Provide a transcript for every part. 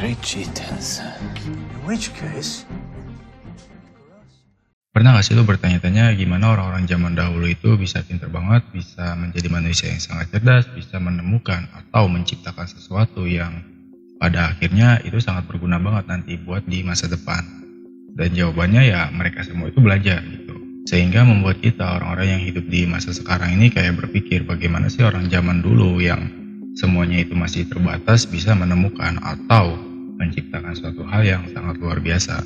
great cheaters. In which case, Pernah gak sih lo bertanya-tanya gimana orang-orang zaman dahulu itu bisa pintar banget, bisa menjadi manusia yang sangat cerdas, bisa menemukan atau menciptakan sesuatu yang pada akhirnya itu sangat berguna banget nanti buat di masa depan. Dan jawabannya ya mereka semua itu belajar gitu. Sehingga membuat kita orang-orang yang hidup di masa sekarang ini kayak berpikir bagaimana sih orang zaman dulu yang semuanya itu masih terbatas bisa menemukan atau menciptakan suatu hal yang sangat luar biasa.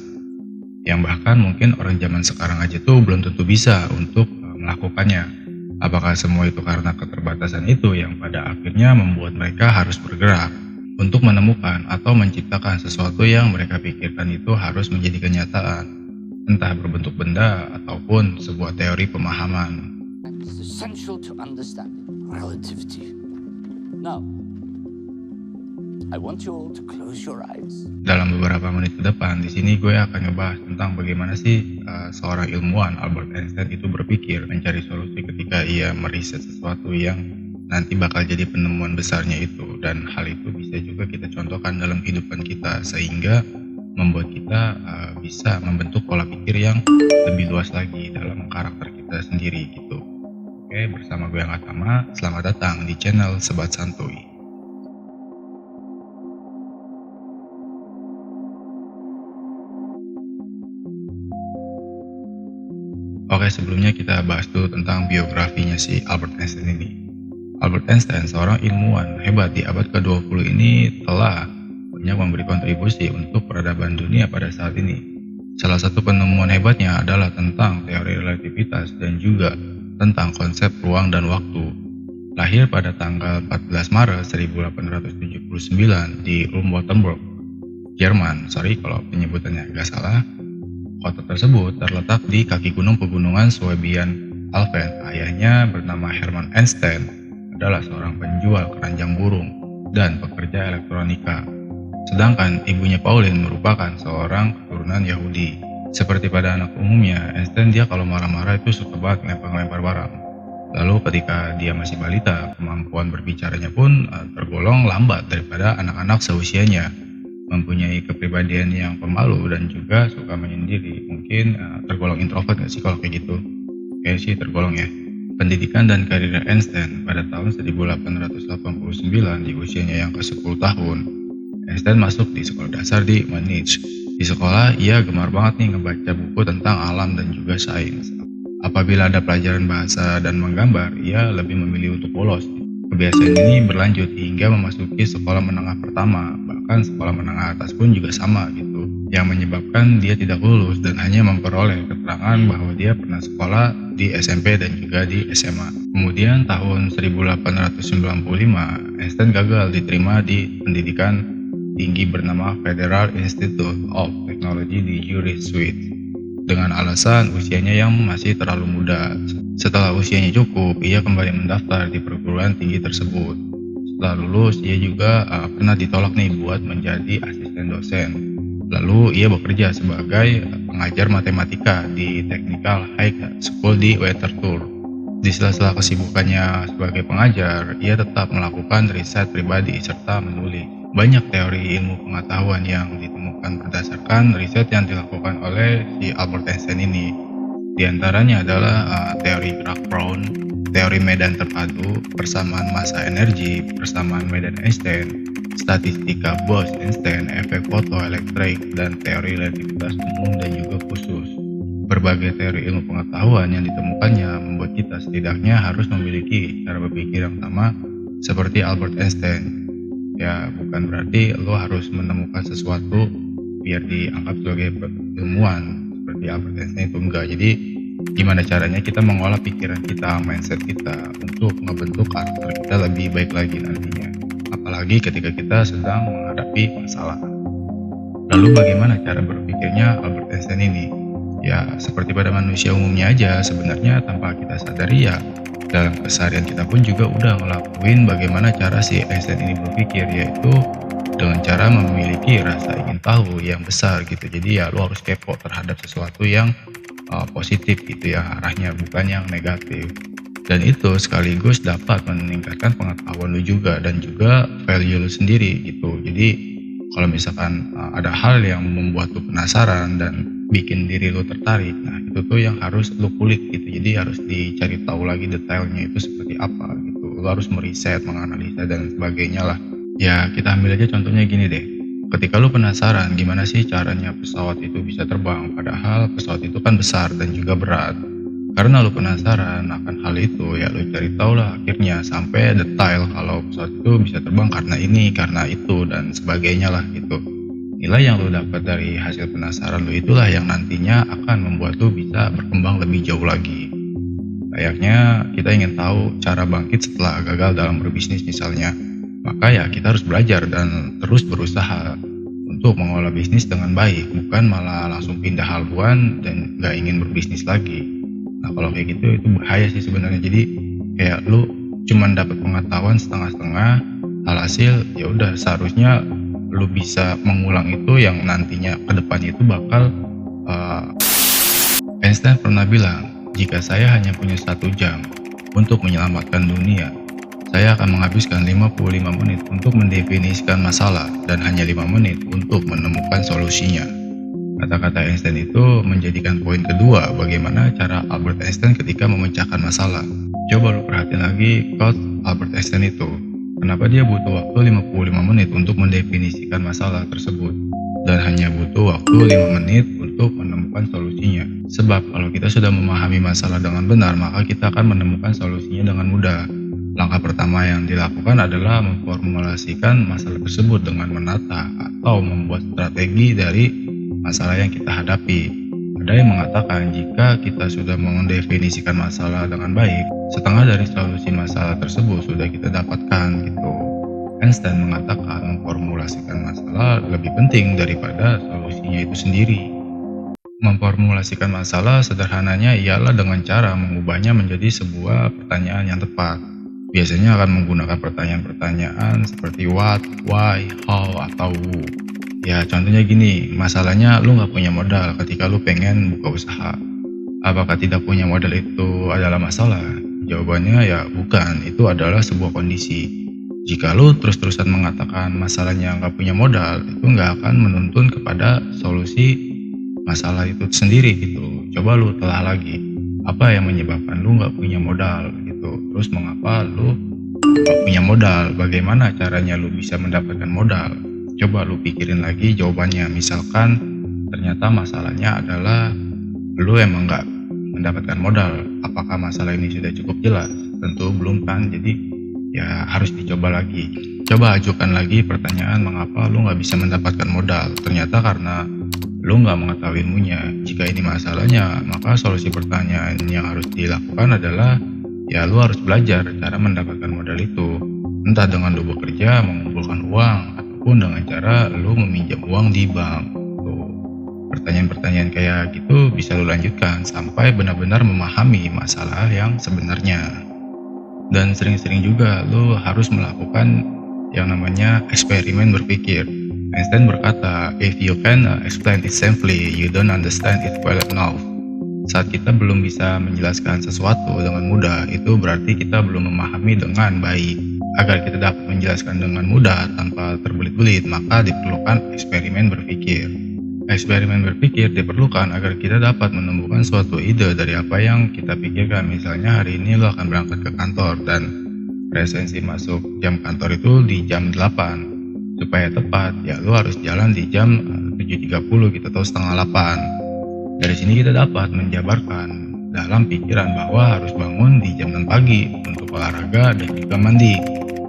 Yang bahkan mungkin orang zaman sekarang aja tuh belum tentu bisa untuk melakukannya. Apakah semua itu karena keterbatasan itu yang pada akhirnya membuat mereka harus bergerak untuk menemukan atau menciptakan sesuatu yang mereka pikirkan itu harus menjadi kenyataan, entah berbentuk benda ataupun sebuah teori pemahaman. it's essential to understand relativity. Now, I want you all to close your eyes. Dalam beberapa menit ke depan, di sini gue akan ngebahas tentang bagaimana sih seorang ilmuwan Albert Einstein itu berpikir mencari solusi ketika ia meriset sesuatu yang nanti bakal jadi penemuan besarnya itu, dan hal itu bisa juga kita contohkan dalam kehidupan kita sehingga membuat kita bisa membentuk pola pikir yang lebih luas lagi dalam karakter kita sendiri gitu. Oke, bersama gue Angga Tama, selamat datang di channel Sebat Santuy. Oke, sebelumnya kita bahas dulu tentang biografinya si Albert Einstein ini. Albert Einstein, seorang ilmuwan hebat di abad ke-20 ini telah banyak memberi kontribusi untuk peradaban dunia pada saat ini. Salah satu penemuan hebatnya adalah tentang teori relativitas dan juga tentang konsep ruang dan waktu. Lahir pada tanggal 14 Maret 1879 di Ulm-Rotenburg, Jerman. Sorry kalau penyebutannya agak salah. Kota tersebut terletak di kaki gunung pegunungan Swabian Alpen. Ayahnya bernama Hermann Einstein, adalah seorang penjual keranjang burung dan pekerja elektronika. Sedangkan ibunya Pauline merupakan seorang keturunan Yahudi. Seperti pada anak umumnya, Einstein dia kalau marah-marah itu suka banget lempar-lempar barang. Lalu ketika dia masih balita, kemampuan berbicaranya pun tergolong lambat daripada anak-anak seusianya. Mempunyai kepribadian yang pemalu dan juga suka menyendiri. Mungkin tergolong introvert gak sih kalau kayak gitu? Kayak sih tergolong ya. Pendidikan dan karir Einstein pada tahun 1889 di usianya yang ke-10 tahun. Einstein masuk di sekolah dasar di Munich. Di sekolah ia gemar banget nih ngebaca buku tentang alam dan juga sains. Apabila ada pelajaran bahasa dan menggambar, ia lebih memilih untuk bolos. Kebiasaan ini berlanjut hingga memasuki sekolah menengah pertama, bahkan sekolah menengah atas pun juga sama gitu, yang menyebabkan dia tidak lulus dan hanya memperoleh keterangan bahwa dia pernah sekolah di SMP dan juga di SMA. Kemudian tahun 1895, Einstein gagal diterima di pendidikan tinggi bernama Federal Institute of Technology di Zurich, Swiss, dengan alasan usianya yang masih terlalu muda. Setelah usianya cukup, ia kembali mendaftar di perguruan tinggi tersebut. Setelah lulus, ia juga pernah ditolak nih buat menjadi asisten dosen. Lalu ia bekerja sebagai pengajar matematika di Technical High School di Winterthur. Di sela-sela kesibukannya sebagai pengajar, ia tetap melakukan riset pribadi serta menulis. Banyak teori ilmu pengetahuan yang ditemukan berdasarkan riset yang dilakukan oleh si Albert Einstein ini. Di antaranya adalah teori Brown, teori medan terpadu, persamaan massa energi, persamaan medan Einstein, statistika Bose-Einstein, efek fotoelektrik, dan teori relativitas umum dan juga khusus. Berbagai teori ilmu pengetahuan yang ditemukannya membuat kita setidaknya harus memiliki cara berpikir yang sama seperti Albert Einstein. Ya, bukan berarti lo harus menemukan sesuatu biar dianggap sebagai ilmuwan seperti Albert Einstein, itu enggak. Jadi gimana caranya kita mengolah pikiran kita, mindset kita untuk membentuk karakter kita lebih baik lagi nantinya, apalagi ketika kita sedang menghadapi masalah. Lalu bagaimana cara berpikirnya Albert Einstein ini? Ya seperti pada manusia umumnya aja sebenarnya, tanpa kita sadari ya dalam keseharian kita pun juga udah ngelakuin bagaimana cara si Einstein ini berpikir, yaitu dengan cara memiliki rasa ingin tahu yang besar gitu. Jadi ya lo harus kepo terhadap sesuatu yang positif gitu ya arahnya, bukan yang negatif. Dan itu sekaligus dapat meningkatkan pengetahuan lu juga dan juga value lu sendiri gitu. Jadi Kalau misalkan ada hal yang membuat lu penasaran dan bikin diri lu tertarik, nah itu tuh yang harus lu kulik gitu. Jadi harus dicari tahu lagi detailnya itu seperti apa gitu. Lu harus meriset, menganalisa dan sebagainya lah. Ya kita ambil aja contohnya gini deh. Ketika lu penasaran gimana sih caranya pesawat itu bisa terbang, padahal pesawat itu kan besar dan juga berat. Karena lu penasaran akan hal itu, ya lu cari tahu lah akhirnya sampai detail kalau pesawat itu bisa terbang karena ini, karena itu, dan sebagainya lah gitu. Nilai yang lu dapat dari hasil penasaran lu itulah yang nantinya akan membuat lu bisa berkembang lebih jauh lagi. Layaknya kita ingin tahu cara bangkit setelah gagal dalam berbisnis misalnya. Maka ya kita harus belajar dan terus berusaha untuk mengolah bisnis dengan baik, bukan malah langsung pindah haluan dan gak ingin berbisnis lagi. Nah kalau kayak gitu itu bahaya sih sebenarnya. Jadi kayak lu cuman dapat pengetahuan setengah-setengah, alhasil ya udah seharusnya lu bisa mengulang itu yang nantinya ke depannya itu bakal Einstein pernah bilang, jika saya hanya punya 1 jam untuk menyelamatkan dunia, saya akan menghabiskan 55 menit untuk mendefinisikan masalah dan hanya 5 menit untuk menemukan solusinya. Kata-kata Einstein itu menjadikan poin kedua bagaimana cara Albert Einstein ketika memecahkan masalah. Coba lu perhatiin lagi quote Albert Einstein itu. Kenapa dia butuh waktu 55 menit untuk mendefinisikan masalah tersebut dan hanya butuh waktu 5 menit untuk menemukan solusinya. Sebab kalau kita sudah memahami masalah dengan benar, maka kita akan menemukan solusinya dengan mudah. Langkah pertama yang dilakukan adalah memformulasikan masalah tersebut dengan menata atau membuat strategi dari masalah yang kita hadapi. Ada yang mengatakan jika kita sudah mendefinisikan masalah dengan baik, setengah dari solusi masalah tersebut sudah kita dapatkan gitu. Einstein mengatakan memformulasikan masalah lebih penting daripada solusinya itu sendiri. Memformulasikan masalah sederhananya ialah dengan cara mengubahnya menjadi sebuah pertanyaan yang tepat. Biasanya akan menggunakan pertanyaan-pertanyaan seperti what, why, how, atau who. Ya contohnya gini, masalahnya lu gak punya modal ketika lu pengen buka usaha. Apakah tidak punya modal itu adalah masalah? Jawabannya ya bukan, itu adalah sebuah kondisi. Jika lu terus-terusan mengatakan masalahnya gak punya modal, itu gak akan menuntun kepada solusi masalah itu sendiri gitu. Coba lu telah lagi, apa yang menyebabkan lu gak punya modal gitu. Terus mengapa lu gak punya modal, bagaimana caranya lu bisa mendapatkan modal. Coba lu pikirin lagi jawabannya. Misalkan ternyata masalahnya adalah lu emang gak mendapatkan modal. Apakah masalah ini sudah cukup jelas? Tentu belum kan, jadi ya harus dicoba lagi. Coba ajukan lagi pertanyaan mengapa lu gak bisa mendapatkan modal. Ternyata karena lu gak mengetahui ilmunya. Jika ini masalahnya, maka solusi pertanyaan yang harus dilakukan adalah ya lu harus belajar cara mendapatkan modal itu. Entah dengan lu bekerja, mengumpulkan uang, ataupun dengan cara lu meminjam uang di bank. Tuh. Pertanyaan-pertanyaan kayak gitu bisa lu lanjutkan sampai benar-benar memahami masalah yang sebenarnya. Dan sering-sering juga lu harus melakukan yang namanya eksperimen berpikir. Einstein berkata, if you can explain it simply, you don't understand it well enough. Saat kita belum bisa menjelaskan sesuatu dengan mudah, itu berarti kita belum memahami dengan baik. Agar kita dapat menjelaskan dengan mudah tanpa terbelit-belit, maka diperlukan eksperimen berpikir. Eksperimen berpikir diperlukan agar kita dapat menemukan suatu ide dari apa yang kita pikirkan. Misalnya hari ini lo akan berangkat ke kantor dan presensi masuk jam kantor itu di jam 8. Supaya tepat, ya lo harus jalan di jam 7.30 gitu atau setengah 8. Dari sini kita dapat menjabarkan dalam pikiran bahwa harus bangun di jam 6 pagi untuk olahraga dan juga mandi.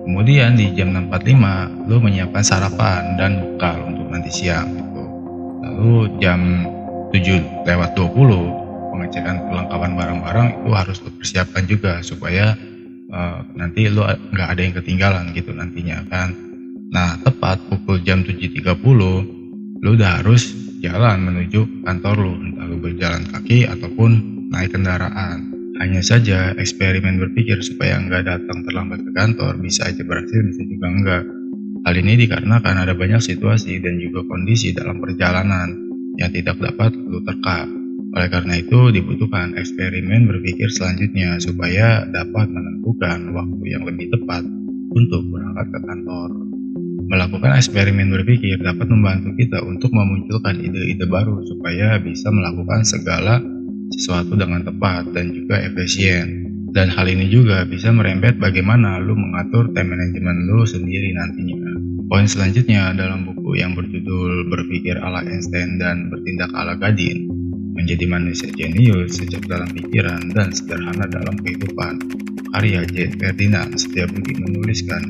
Kemudian di jam 6.45 lo menyiapkan sarapan dan bekal untuk nanti siang gitu. Lalu jam 7:20 pengecekan perlengkapan barang-barang itu harus lo persiapkan juga supaya nanti lo nggak ada yang ketinggalan gitu nantinya kan. Nah tepat pukul jam 7.30 lo udah harus jalan menuju kantor lo, entah lo berjalan kaki ataupun naik kendaraan. Hanya saja eksperimen berpikir supaya nggak datang terlambat ke kantor bisa aja berhasil, bisa juga enggak. Hal ini dikarenakan ada banyak situasi dan juga kondisi dalam perjalanan yang tidak dapat lo terka. Oleh karena itu dibutuhkan eksperimen berpikir selanjutnya supaya dapat menentukan waktu yang lebih tepat untuk berangkat ke kantor. Melakukan eksperimen berpikir dapat membantu kita untuk memunculkan ide-ide baru supaya bisa melakukan segala sesuatu dengan tepat dan juga efisien. Dan hal ini juga bisa merembet bagaimana lu mengatur time management lu sendiri nantinya. Poin selanjutnya dalam buku yang berjudul Berpikir ala Einstein dan Bertindak ala Gadin, menjadi manusia jenius sejak dalam pikiran dan sederhana dalam kehidupan, karya J. Ferdinand Setiabudi menuliskan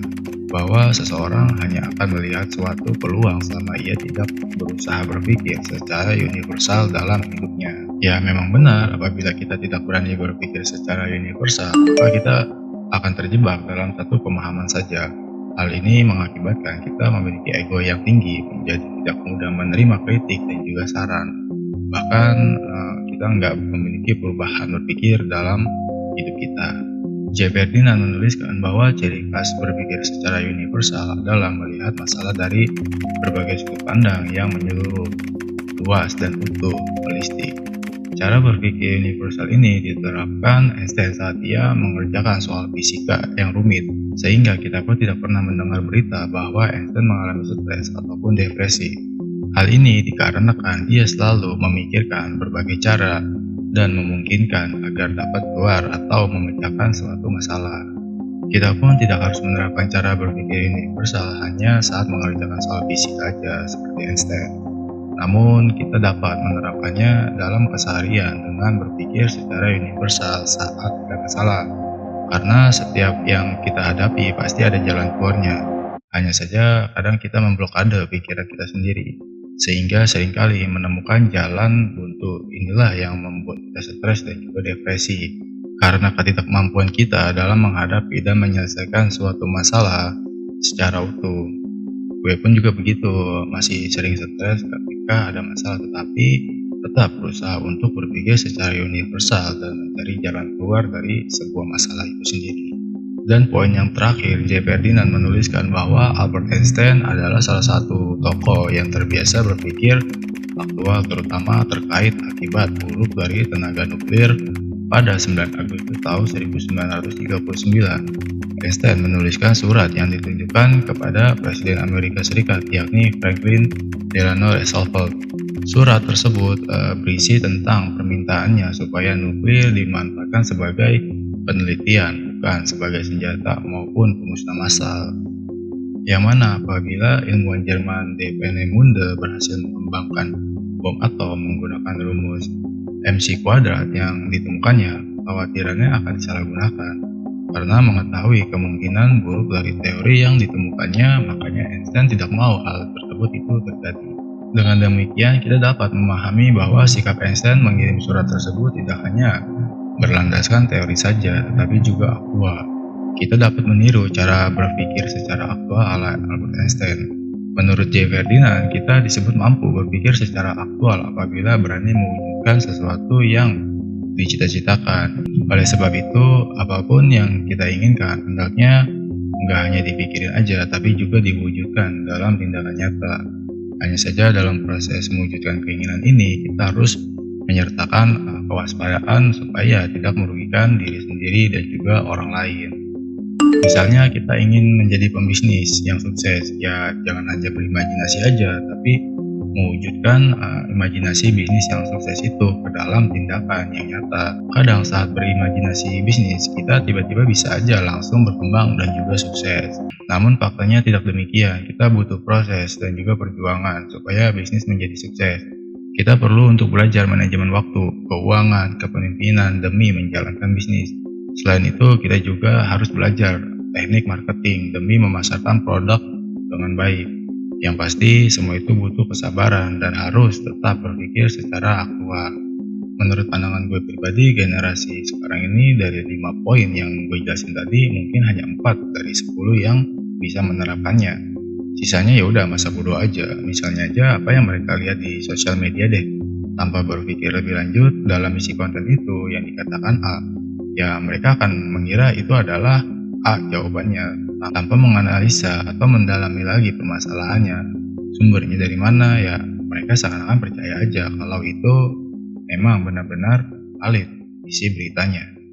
bahwa seseorang hanya akan melihat suatu peluang selama ia tidak berusaha berpikir secara universal dalam hidupnya. Ya, memang benar, apabila kita tidak berani berpikir secara universal, maka kita akan terjebak dalam satu pemahaman saja. Hal ini mengakibatkan kita memiliki ego yang tinggi, menjadi tidak mudah menerima kritik dan juga saran. Bahkan kita nggak memiliki perubahan berpikir dalam hidup kita. J. Ferdinand menuliskan bahwa ciri khas berpikir secara universal adalah melihat masalah dari berbagai sudut pandang yang menyeluruh, luas, dan utuh, holistik. Cara berpikir universal ini diterapkan Einstein saat ia mengerjakan soal fisika yang rumit, sehingga kita pun tidak pernah mendengar berita bahwa Einstein mengalami stres ataupun depresi. Hal ini dikarenakan ia selalu memikirkan berbagai cara dan memungkinkan agar dapat keluar atau memecahkan suatu masalah. Kita pun tidak harus menerapkan cara berpikir universal hanya saat mengerjakan soal fisika saja seperti Einstein. Namun, kita dapat menerapkannya dalam keseharian dengan berpikir secara universal saat ada masalah. Karena setiap yang kita hadapi pasti ada jalan keluarnya. Hanya saja kadang kita memblokade pikiran kita sendiri, sehingga seringkali menemukan jalan buntu. Inilah yang membuat kita stres dan juga depresi. Karena ketidakmampuan kita dalam menghadapi dan menyelesaikan suatu masalah secara utuh. Gue pun juga begitu, masih sering stres ketika ada masalah, tetapi tetap berusaha untuk berpikir secara universal dan mencari jalan keluar dari sebuah masalah itu sendiri. Dan poin yang terakhir, J. Ferdinand menuliskan bahwa Albert Einstein adalah salah satu tokoh yang terbiasa berpikir aktual, terutama terkait akibat buruk dari tenaga nuklir. Pada 9 Agustus tahun 1939, Einstein menuliskan surat yang ditunjukkan kepada Presiden Amerika Serikat, yakni Franklin Delano Roosevelt. Surat tersebut berisi tentang permintaannya supaya nuklir dimanfaatkan sebagai penelitian, bukan sebagai senjata maupun pemusnah massal. Yang mana apabila ilmuwan Jerman De Peenemünde berhasil mengembangkan bom atom menggunakan rumus MC kuadrat yang ditemukannya, kekhawatirannya akan disalahgunakan. Karena mengetahui kemungkinan buruk dari teori yang ditemukannya, makanya Einstein tidak mau hal tersebut itu terjadi. Dengan demikian, kita dapat memahami bahwa sikap Einstein mengirim surat tersebut tidak hanya berlandaskan teori saja, tetapi juga aktual. Kita dapat meniru cara berpikir secara aktual ala Albert Einstein. Menurut J. Ferdinand, kita disebut mampu berpikir secara aktual apabila berani mewujudkan sesuatu yang dicita-citakan. Oleh sebab itu, apapun yang kita inginkan, hendaknya nggak hanya dipikirin aja, tapi juga diwujudkan dalam tindakan nyata. Hanya saja dalam proses mewujudkan keinginan ini, kita harus menyertakan kewaspadaan supaya tidak merugikan diri sendiri dan juga orang lain. Misalnya kita ingin menjadi pembisnis yang sukses, ya jangan hanya berimajinasi aja, tapi mewujudkan imajinasi bisnis yang sukses itu ke dalam tindakan yang nyata. Kadang saat berimajinasi bisnis, kita tiba-tiba bisa aja langsung berkembang dan juga sukses. Namun faktanya tidak demikian, kita butuh proses dan juga perjuangan supaya bisnis menjadi sukses. Kita perlu untuk belajar manajemen waktu, keuangan, kepemimpinan demi menjalankan bisnis. Selain itu, kita juga harus belajar teknik marketing demi memasarkan produk dengan baik. Yang pasti, semua itu butuh kesabaran dan harus tetap berpikir secara aktual. Menurut pandangan gue pribadi, generasi sekarang ini dari 5 poin yang gue jelasin tadi, mungkin hanya 4 dari 10 yang bisa menerapkannya. Sisanya ya udah masa bodoh aja. Misalnya aja apa yang mereka lihat di sosial media deh. Tanpa berpikir lebih lanjut dalam isi konten itu yang dikatakan A, ya mereka akan mengira itu adalah A jawabannya, tanpa menganalisa atau mendalami lagi permasalahannya. Sumbernya dari mana, ya mereka seakan-akan percaya aja kalau itu memang benar-benar valid isi beritanya.